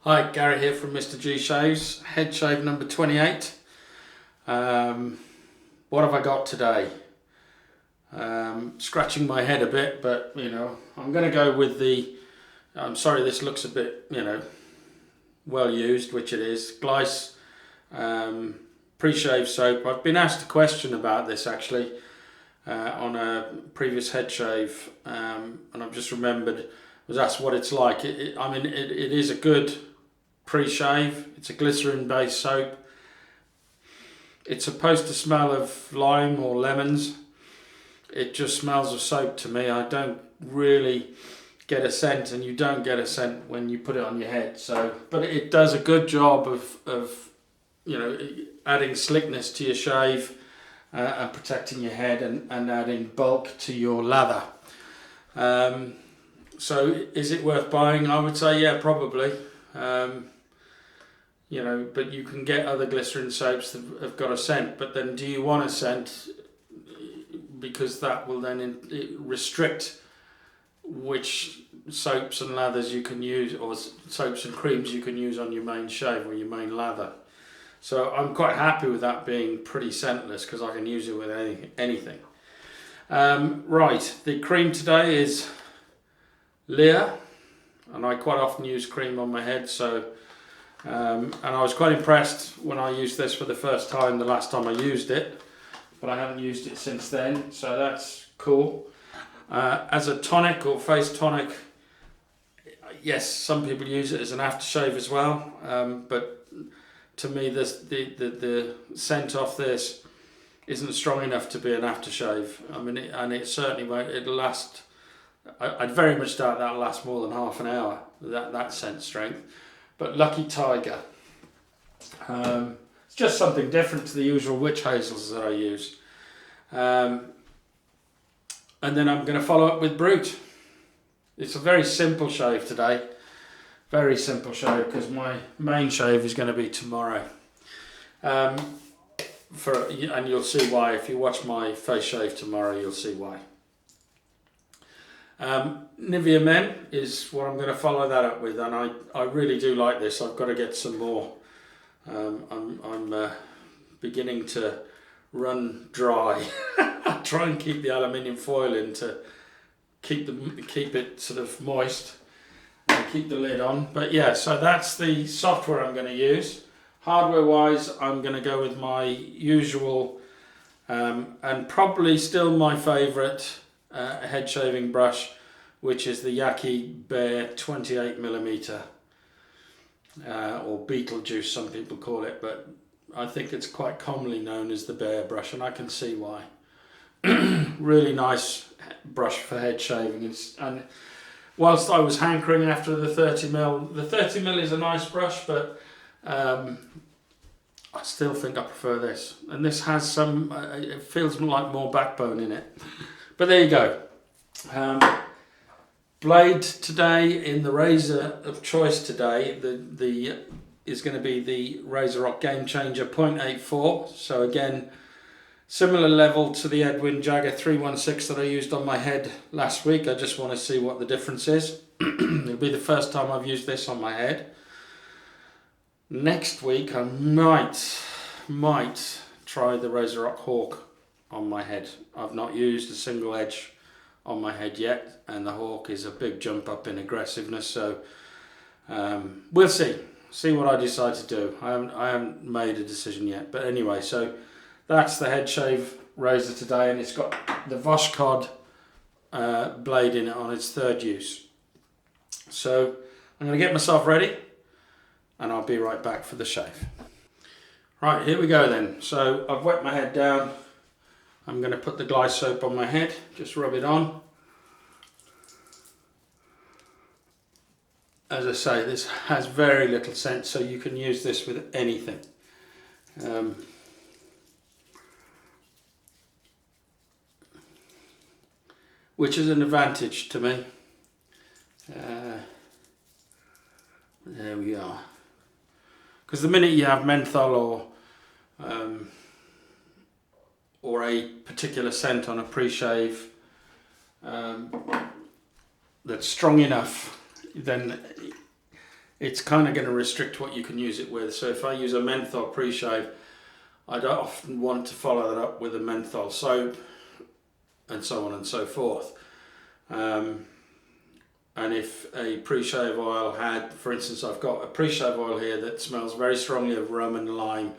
Hi, Gary here from Mr. G Shaves, head shave number 28. What have I got today? Scratching my head a bit, but I'm going to go with the, I'm sorry this looks a bit, well used, which it is, Glyce pre-shave soap. I've been asked a question about this actually on a previous head shave, and I've just remembered, was asked what it's like. It is a good pre-shave. It's a glycerin based soap. It's supposed to smell of lime or lemons. It just smells of soap to me. I don't really get a scent, and you don't get a scent when you put it on your head. So, but it does a good job of adding slickness to your shave and protecting your head and adding bulk to your lather. So is it worth buying? I would say yeah, probably. But you can get other glycerin soaps that have got a scent, but then do you want a scent? Because that will then restrict which soaps and lathers you can use, or soaps and creams you can use on your main shave or your main lather. So I'm quite happy with that being pretty scentless because I can use it with anything. Right, the cream today is Nivea, and I quite often use cream on my head, so and I was quite impressed when I used this for the first time the last time I used it, but I haven't used it since then, so that's cool. As a tonic or face tonic, yes, some people use it as an aftershave as well, but to me the scent off this isn't strong enough to be an aftershave. I mean, it certainly won't. It'll last. I'd very much doubt that'll last more than half an hour. That scent strength. But Lucky Tiger. It's just something different to the usual witch hazels that I use. And then I'm going to follow up with Brut. It's a very simple shave today. Very simple shave because my main shave is going to be tomorrow. And you'll see why. If you watch my face shave tomorrow, you'll see why. Nivea Men is what I'm going to follow that up with, and I really do like this. I've got to get some more. I'm beginning to run dry. I try and keep the aluminium foil in to keep it sort of moist and keep the lid on. But yeah, so that's the software I'm going to use. Hardware wise, I'm going to go with my usual and probably still my favourite head shaving brush, which is the Yaqi Bear 28mm or Betelgeuse, some people call it, but I think it's quite commonly known as the Bear brush, and I can see why. Really nice brush for head shaving. And whilst I was hankering after the 30mm, the 30mm is a nice brush, but I still think I prefer this. And this has some, it feels like more backbone in it. But there you go. Blade today in the razor of choice today, the is going to be the Razorock Gamechanger 0.84. So again, similar level to the Edwin Jagger 316 that I used on my head last week. I just want to see what the difference is. It'll be the first time I've used this on my head. Next week I might try the Razorock Hawk on my head. I've not used a single edge on my head yet, and the Hawk is a big jump up in aggressiveness, so we'll see what I decide to do. I haven't made a decision yet, but anyway, so that's the head shave razor today, and it's got the Voskhod blade in it on its third use. So I'm going to get myself ready and I'll be right back for the shave. Right, here we go then. So I've wet my head down. I'm going to put the Glyce soap on my head, just rub it on. As I say, this has very little scent, so you can use this with anything. Which is an advantage to me. There we are. Because the minute you have menthol or a particular scent on a pre-shave that's strong enough, then it's kind of going to restrict what you can use it with. So if I use a menthol pre-shave, I don't often want to follow that up with a menthol soap, and so on and so forth. And if a pre-shave oil had, for instance, I've got a pre-shave oil here that smells very strongly of rum and lime,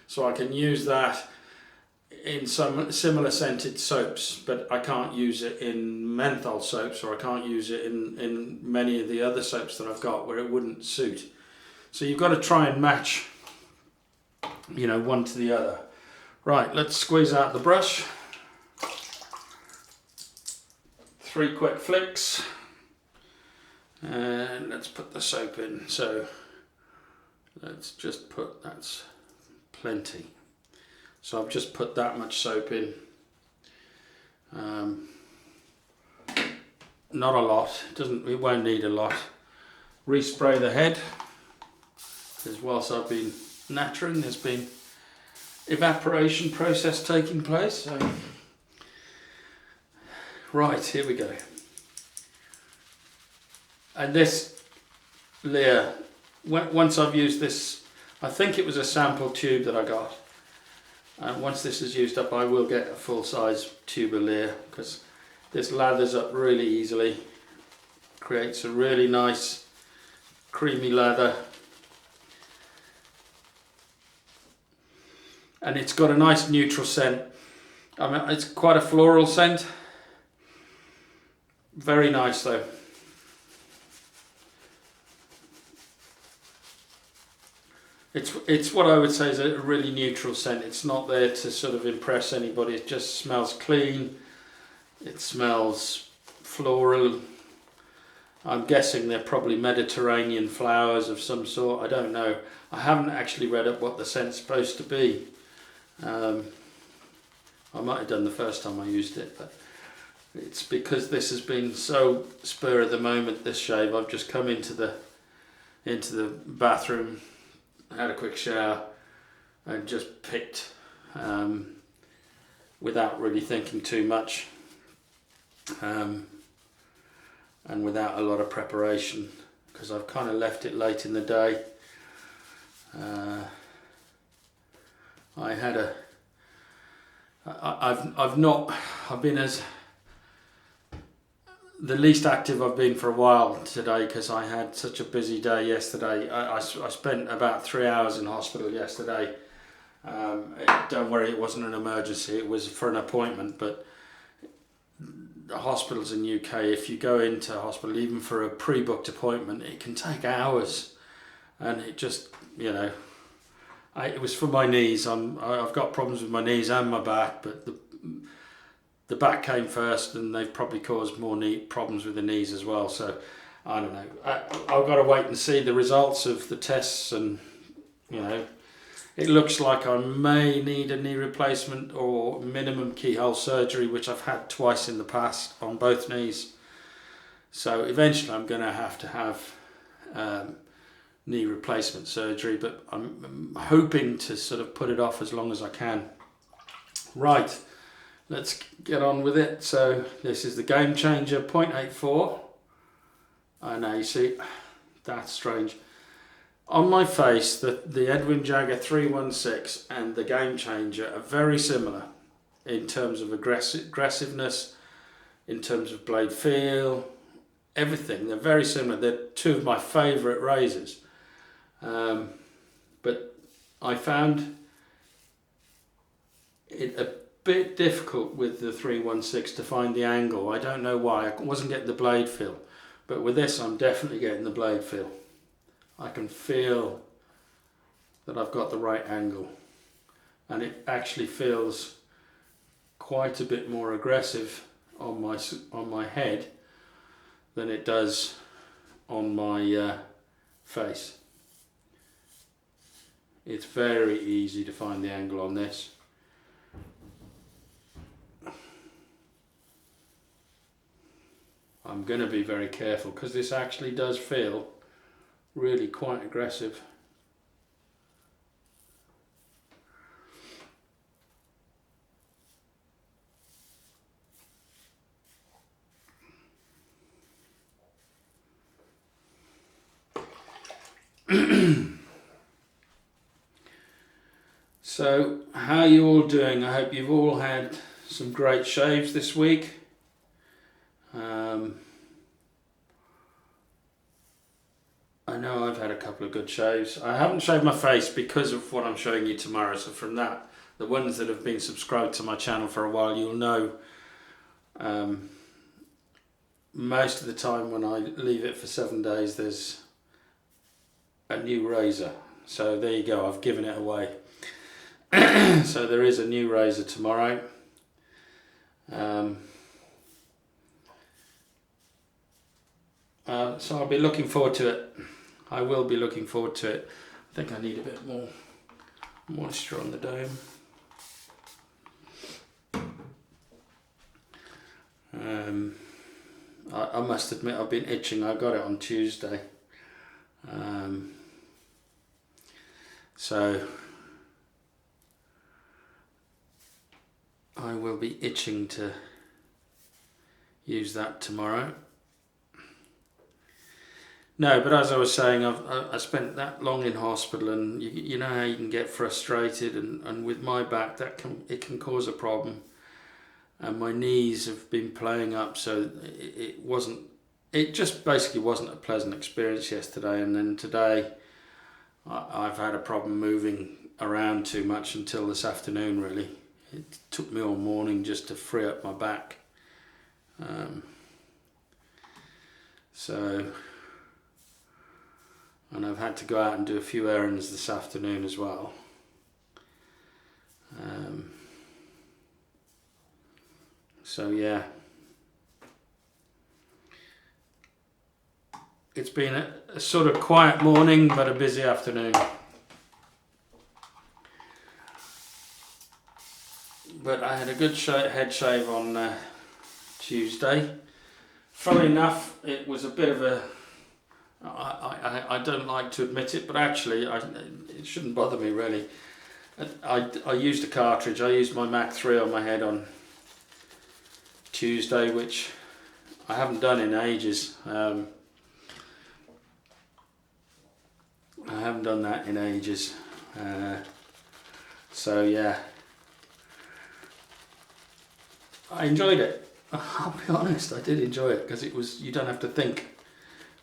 so I can use that in some similar scented soaps, but I can't use it in menthol soaps, or I can't use it in many of the other soaps that I've got where it wouldn't suit. So you've got to try and match, you know, one to the other. Right, let's squeeze out the brush. 3 quick flicks. And let's put the soap in. So let's just put, that's plenty. So I've just put that much soap in. Not a lot. It won't need a lot. Respray the head, because whilst I've been nattering, there's been evaporation process taking place. So. Right, here we go. And this layer, once I've used this, I think it was a sample tube that I got. And once this is used up, I will get a full-size tube of layer, because this lathers up really easily, creates a really nice creamy lather, and it's got a nice neutral scent. I mean, it's quite a floral scent, very nice though. It's what I would say is a really neutral scent. It's not there to sort of impress anybody. It just smells clean. It smells floral. I'm guessing they're probably Mediterranean flowers of some sort. I don't know. I haven't actually read up what the scent's supposed to be. I might have done the first time I used it, but it's because this has been so spur of the moment, this shave. I've just come into the bathroom, had a quick shower, and just picked without really thinking too much, and without a lot of preparation, because I've kind of left it late in the day. I've been as the least active I've been for a while today, because I had such a busy day yesterday. I spent about 3 hours in hospital yesterday. Don't worry, it wasn't an emergency, it was for an appointment, but the hospitals in UK, if you go into hospital, even for a pre-booked appointment, it can take hours, and it just, you know, it was for my knees. I've got problems with my knees and my back, but the back came first, and they've probably caused more problems with the knees as well. So I don't know. I've got to wait and see the results of the tests, and you know, it looks like I may need a knee replacement or minimum keyhole surgery, which I've had twice in the past on both knees. So eventually I'm going to have knee replacement surgery, but I'm hoping to sort of put it off as long as I can. Right, let's get on with it. So this is the Gamechanger 0.84. I know, you see, that's strange. On my face, the Edwin Jagger 316 and the Gamechanger are very similar in terms of aggressiveness, in terms of blade feel, everything. They're very similar. They're two of my favourite razors. But I found it a bit difficult with the 316 to find the angle. I don't know why. I wasn't getting the blade feel. But with this, I'm definitely getting the blade feel. I can feel that I've got the right angle, and it actually feels quite a bit more aggressive on my head than it does on my face. It's very easy to find the angle on this. I'm going to be very careful, because this actually does feel really quite aggressive. So, how are you all doing? I hope you've all had some great shaves this week. I know I've had a couple of good shaves. I haven't shaved my face because of what I'm showing you tomorrow, so from that, the ones that have been subscribed to my channel for a while, you'll know most of the time when I leave it for 7 days, there's a new razor. So there you go, I've given it away. So there is a new razor tomorrow. So I'll be looking forward to it. I will be looking forward to it. I think I need a bit more moisture on the dome. I must admit I've been itching. I got it on Tuesday. So I will be itching to use that tomorrow. No, but as I was saying, I spent that long in hospital, and you know how you can get frustrated, and with my back it can cause a problem, and my knees have been playing up, so it just basically wasn't a pleasant experience yesterday, and then today I've had a problem moving around too much until this afternoon really. It took me all morning just to free up my back. And I've had to go out and do a few errands this afternoon as well. So yeah, it's been a sort of quiet morning but a busy afternoon. But I had a good head shave on Tuesday. Funnily enough, it was a bit of a... I don't like to admit it, but actually it shouldn't bother me really. I used a cartridge. I used my Mach 3 on my head on Tuesday, which I haven't done in ages. I haven't done that in ages. So yeah, I enjoyed it. I'll be honest, I did enjoy it because you don't have to think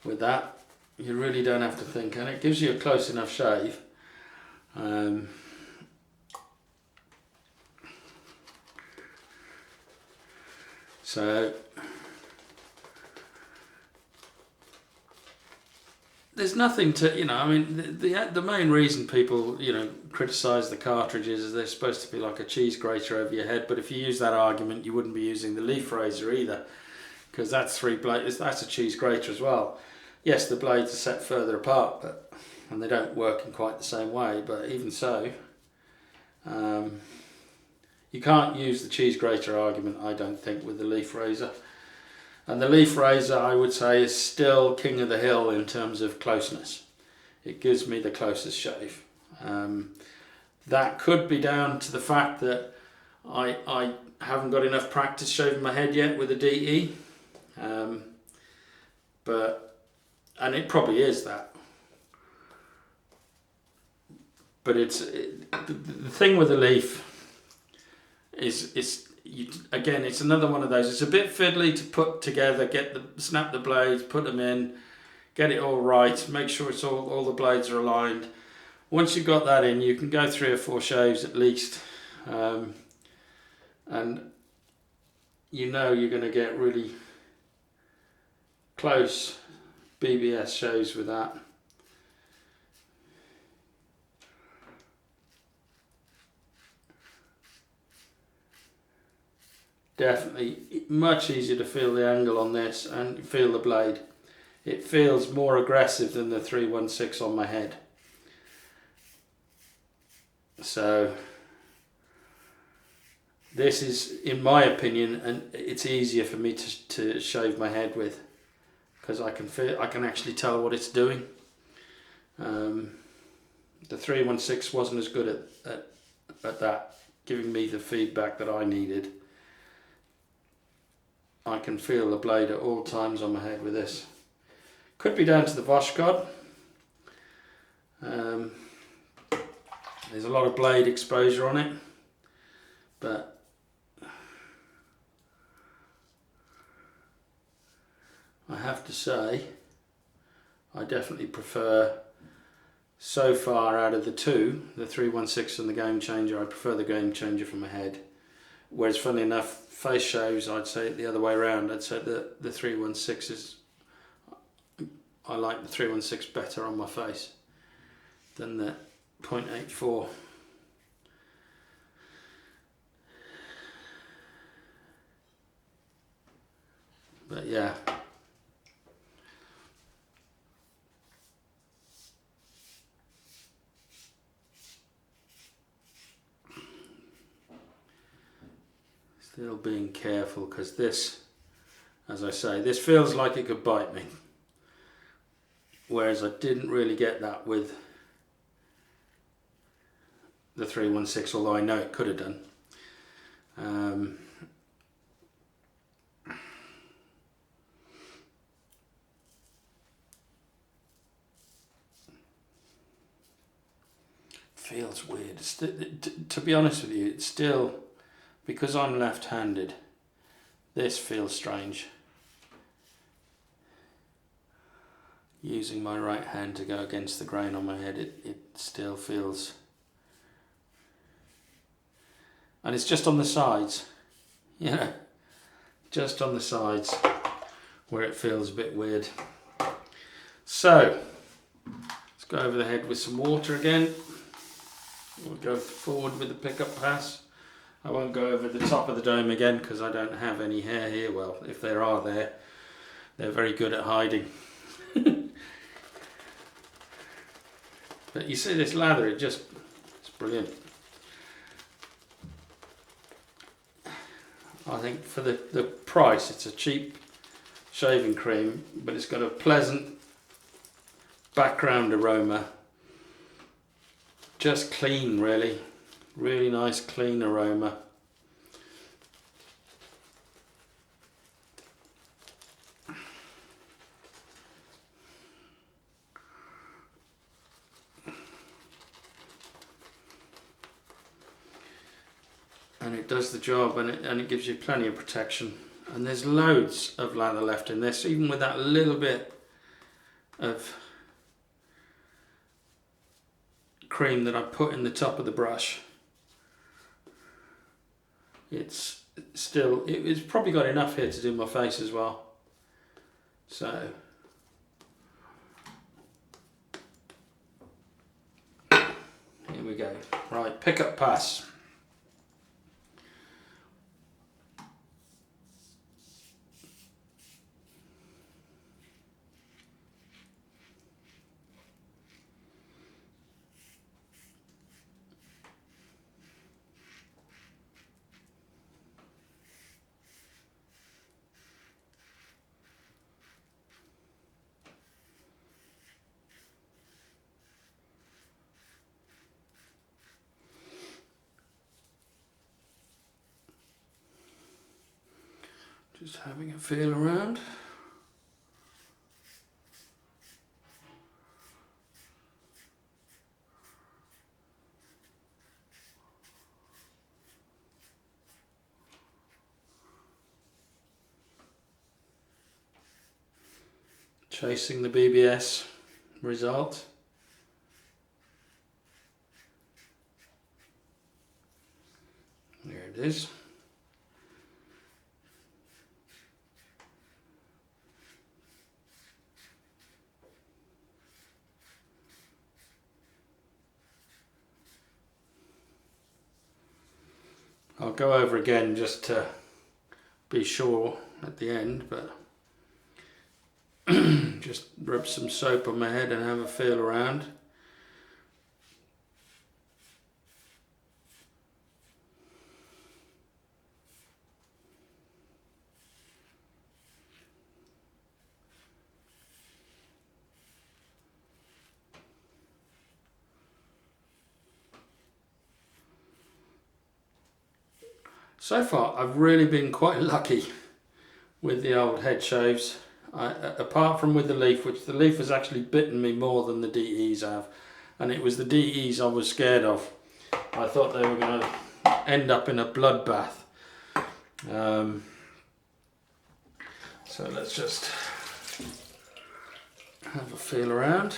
with that. You really don't have to think, and it gives you a close enough shave. So there's nothing to, I mean, the main reason people, criticise the cartridges is they're supposed to be like a cheese grater over your head, but if you use that argument, you wouldn't be using the leaf razor either, because that's 3 blades, that's a cheese grater as well. Yes, the blades are set further apart, and they don't work in quite the same way, but even so, you can't use the cheese grater argument, I don't think, with the leaf razor. And the leaf razor, I would say, is still king of the hill in terms of closeness. It gives me the closest shave. That could be down to the fact that I haven't got enough practice shaving my head yet with a DE. And it probably is that. But the thing with the leaf is again, it's another one of those. It's a bit fiddly to put together, snap the blades, put them in, get it all right, make sure it's all the blades are aligned. Once you've got that in, you can go 3 or 4 shaves at least, and you're going to get really close BBS shaves with that. Definitely much easier to feel the angle on this and feel the blade. It feels more aggressive than the 316 on my head. So this is, in my opinion, and it's easier for me to shave my head with, because I can actually tell what it's doing. The 316 wasn't as good at that, giving me the feedback that I needed. I can feel the blade at all times on my head with this. Could be down to the Voskhod. There's a lot of blade exposure on it, but I have to say I definitely prefer, so far out of the two, the 316 and the Gamechanger, I prefer the Gamechanger for my head. Whereas funny enough, face shaves, I'd say it the other way around. I'd say that the 316 is, I like the 316 better on my face than the 0.84. But yeah. Still being careful, because this, as I say, this feels like it could bite me. Whereas I didn't really get that with the 316, although I know it could have done. Feels weird. To be honest with you, it's still, because I'm left-handed, this feels strange. Using my right hand to go against the grain on my head, it still feels... And it's just on the sides, you know, just on the sides where it feels a bit weird. So, let's go over the head with some water again. We'll go forward with the pickup pass. I won't go over the top of the dome again because I don't have any hair here. Well, if there are there, they're very good at hiding. But you see this lather, it's brilliant. I think for the price, it's a cheap shaving cream, but it's got a pleasant background aroma. Just clean, really. Really nice, clean aroma. And it does the job, and it gives you plenty of protection. And there's loads of lather left in this, even with that little bit of cream that I put in the top of the brush. It's still, it's probably got enough here to do my face as well. So here we go. Right, pickup pass. Just having a feel around. Chasing the BBS result. There it is. I'll go over again just to be sure at the end, but just rub some soap on my head and have a feel around. So far, I've really been quite lucky with the old head shaves. Apart from with the leaf, which the leaf has actually bitten me more than the DEs have. and it was the DEs I was scared of. I thought they were going to end up in a bloodbath. So let's just have a feel around.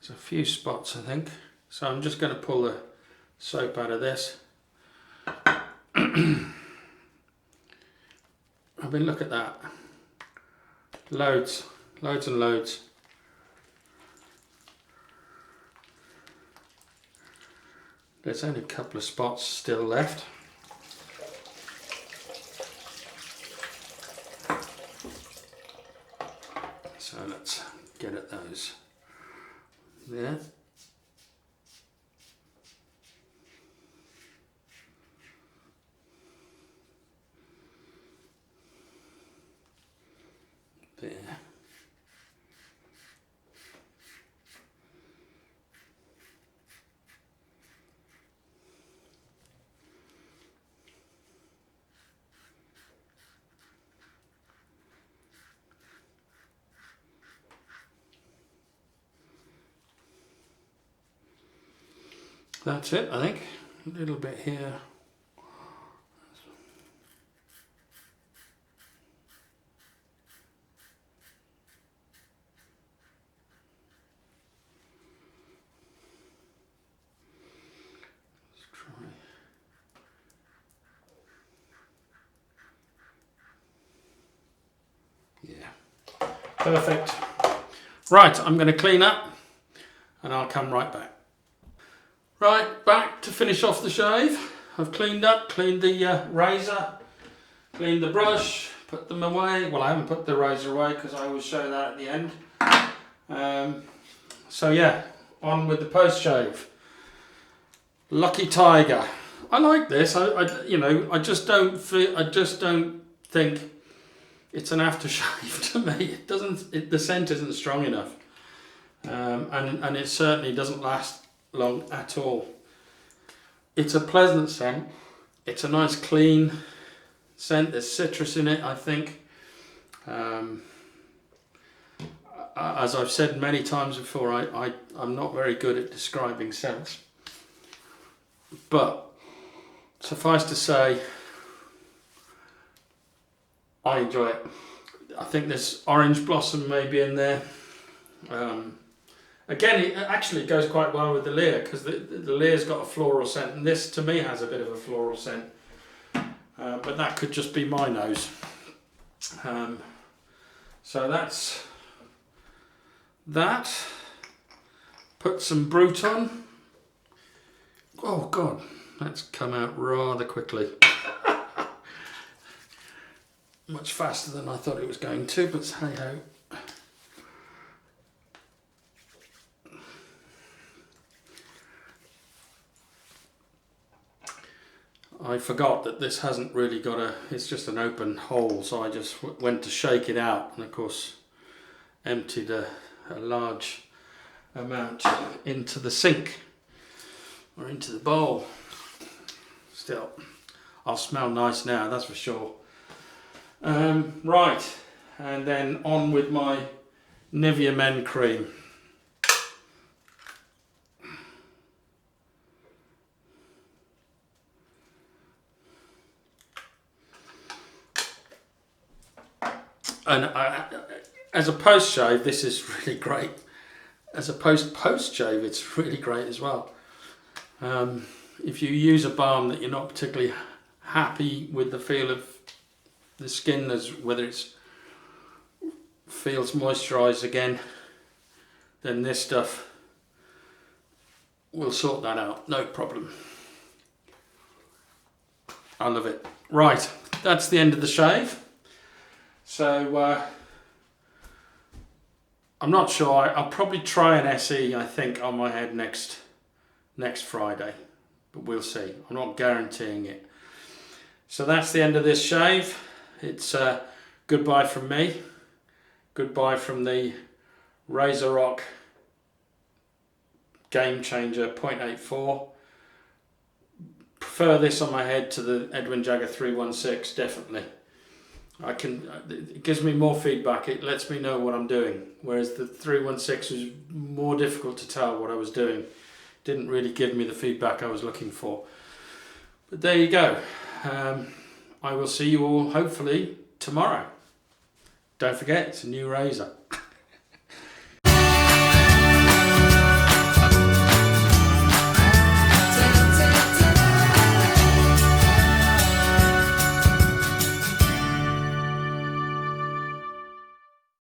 There's a few spots, I think. So I'm just going to pull the soap out of this. I mean, look at that. Loads and loads. There's only a couple of spots still left. So let's get at those. There. There. That's it, I think. A little bit here. Let's try. Yeah. Perfect. Right, I'm going to clean up and I'll come right back. Right, back to finish off the shave. I've cleaned up, cleaned the razor, cleaned the brush, put them away. Well, I haven't put the razor away because I always show that at the end. So yeah, on with the post shave. Lucky Tiger. I like this. I just don't think it's an aftershave to me. It doesn't. The scent isn't strong enough, and it certainly doesn't last long at all. It's a pleasant scent. It's a nice clean scent. There's citrus in it, I think. As I've said many times before, I'm not very good at describing scents, but suffice to say, I enjoy it. I think this orange blossom may be in there. Again, it actually goes quite well with the Leer, because the Leer's got a floral scent, and this to me has a bit of a floral scent. But that could just be my nose. So that's that. Put some Brut on. Oh God, that's come out rather quickly. Much faster than I thought it was going to, but hey ho. I forgot that this hasn't really got it's just an open hole, so I just went to shake it out and of course emptied a large amount into the sink or into the bowl. Still, I'll smell nice now, that's for sure. Right, and then on with my Nivea Men cream. And as a post shave, this is really great. As a post shave, it's really great as well. If you use a balm that you're not particularly happy with the feel of the skin, as whether it's feels moisturized again, then this stuff will sort that out, no problem. I love it. Right, that's the end of the shave. So I'm not sure. I'll probably try an SE, I think, on my head next Friday, but we'll see. I'm not guaranteeing it. So that's the end of this shave. It's goodbye from me. Goodbye from the Razorock Gamechanger 0.84. Prefer this on my head to the Edwin Jagger 316, definitely. it gives me more feedback. It lets me know what I'm doing. Whereas the 316 was more difficult to tell what I was doing. Didn't really give me the feedback I was looking for. But there you go. I will see you all hopefully tomorrow. Don't forget, it's a new razor.